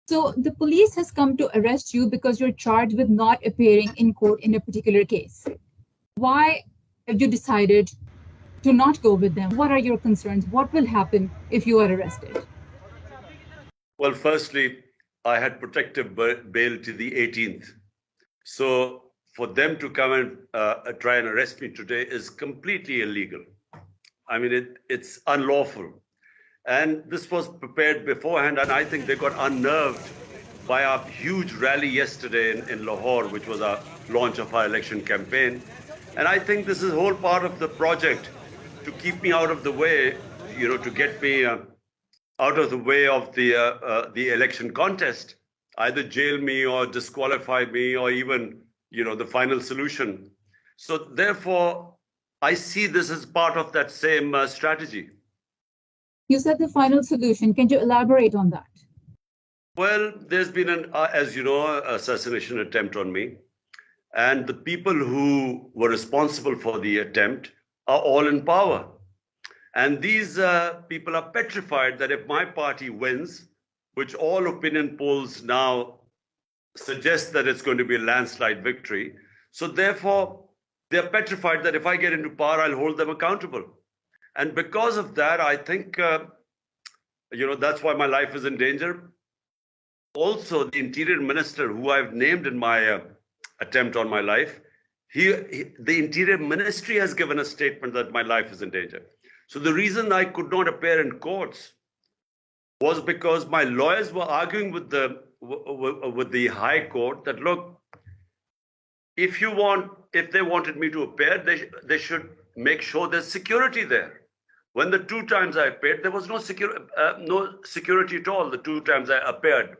So the police has come to arrest you because you're charged with not appearing in court in a particular case. Why have you decided to not go with them? What are your concerns? What will happen if you are arrested? Well, firstly, I had protective bail to the 18th. So for them to come and try and arrest me today is completely illegal. I mean, it's unlawful. And this was prepared beforehand, and I think they got unnerved by our huge rally yesterday in Lahore, which was our launch of our election campaign. And I think this is a whole part of the project to keep me out of the way, to get me out of the way of the election contest, either jail me or disqualify me or even, the final solution. So therefore, I see this as part of that same strategy. You said the final solution. Can you elaborate on that? Well, there's been as you know, assassination attempt on me. And the people who were responsible for the attempt are all in power. And these people are petrified that if my party wins, which all opinion polls now suggest that it's going to be a landslide victory, so therefore they're petrified that if I get into power, I'll hold them accountable. And because of that, I think, that's why my life is in danger. Also, the interior minister, who I've named in my attempt on my life, the interior ministry has given a statement that my life is in danger. So the reason I could not appear in courts was because my lawyers were arguing with the High Court that, look, if they wanted me to appear, they should make sure there's security there. When the two times I appeared, there was no security at all, the two times I appeared.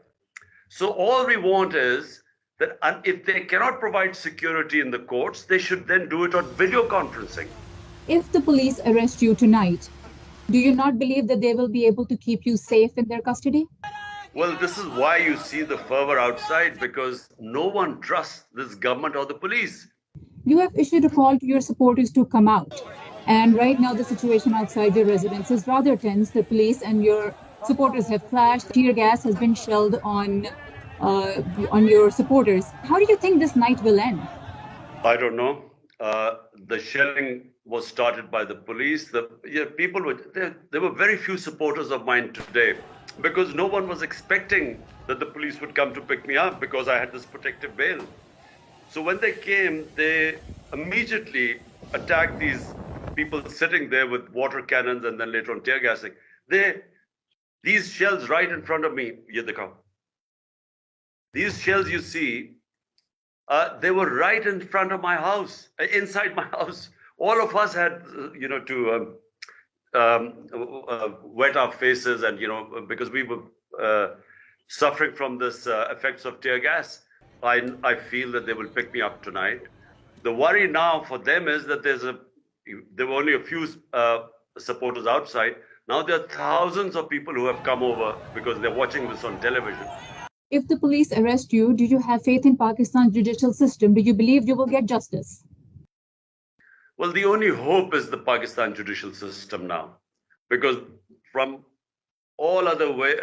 So all we want is that if they cannot provide security in the courts, they should then do it on video conferencing. If the police arrest you tonight, do you not believe that they will be able to keep you safe in their custody? Well, this is why you see the fervor outside, because no one trusts this government or the police. You have issued a call to your supporters to come out. And right now, the situation outside your residence is rather tense. The police and your supporters have clashed. Tear gas has been shelled on your supporters. How do you think this night will end? I don't know. The shelling was started by the police. There were very few supporters of mine today because no one was expecting that the police would come to pick me up because I had this protective bail. So when they came, they immediately attacked these people sitting there with water cannons and then later on tear gassing. These shells right in front of me, these shells you see, they were right in front of my house, inside my house. All of us had, to wet our faces and, because we were suffering from this effects of tear gas. I feel that they will pick me up tonight. The worry now for them is that there were only a few supporters outside. Now there are thousands of people who have come over because they're watching this on television. If the police arrest you, do you have faith in Pakistan's judicial system? Do you believe you will get justice? Well, the only hope is the Pakistan judicial system now, because from all other way,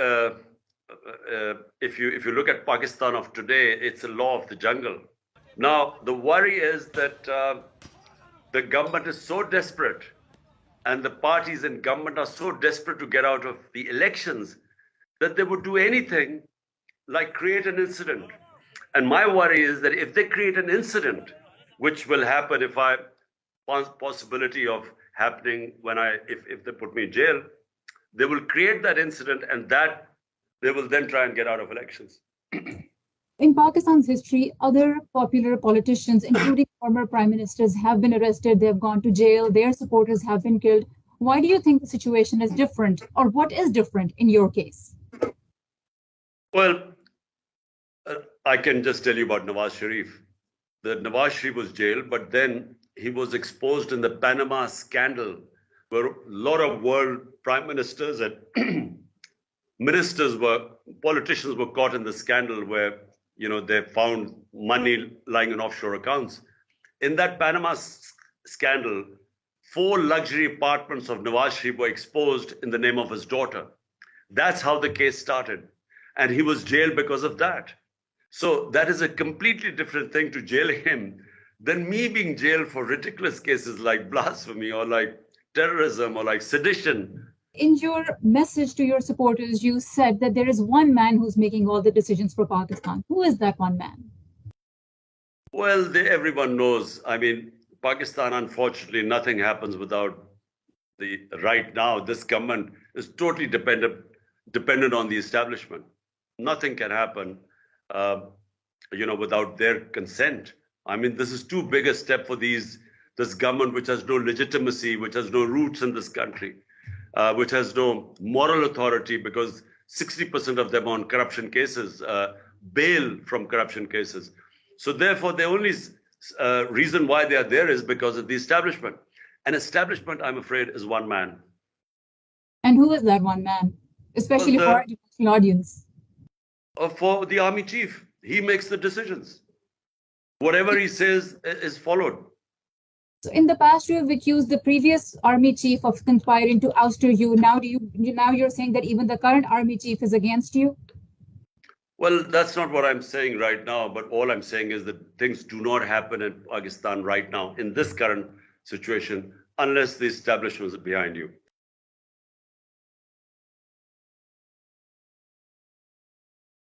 if you look at Pakistan of today, it's a law of the jungle. Now, the worry is that the government is so desperate and the parties in government are so desperate to get out of the elections that they would do anything like create an incident. And my worry is that if they create an incident, which will happen possibility of happening if they put me in jail, they will create that incident and that they will then try and get out of elections. In Pakistan's history, other popular politicians, including former prime ministers, have been arrested. They have gone to jail. Their supporters have been killed. Why do you think the situation is different, or what is different in your case? Well, I can just tell you about Nawaz Sharif. That Nawaz Sharif was jailed, but then he was exposed in the Panama scandal, where a lot of world prime ministers and politicians were caught in the scandal where, they found money lying in offshore accounts. In that Panama scandal, 4 luxury apartments of Nawaz Sharif were exposed in the name of his daughter. That's how the case started. and he was jailed because of that. So that is a completely different thing to jail him than me being jailed for ridiculous cases like blasphemy or like terrorism or like sedition. In your message to your supporters, you said that there is one man who's making all the decisions for Pakistan. Who is that one man? Well, everyone knows. I mean, Pakistan, unfortunately, nothing happens without right now, this government is totally dependent on the establishment. Nothing can happen, uh, without their consent. I mean, this is too big a step for this government, which has no legitimacy, which has no roots in this country, which has no moral authority, because 60% of them on corruption cases, bail from corruption cases. So therefore, the only reason why they are there is because of the establishment. An establishment, I'm afraid, is one man. And who is that one man, especially for our international audience? For the army chief, he makes the decisions. Whatever he says is followed. So in the past, you have accused the previous army chief of conspiring to ouster you. Now you're saying that even the current army chief is against you? Well, that's not what I'm saying right now, but all I'm saying is that things do not happen in Pakistan right now in this current situation unless the establishment is behind you.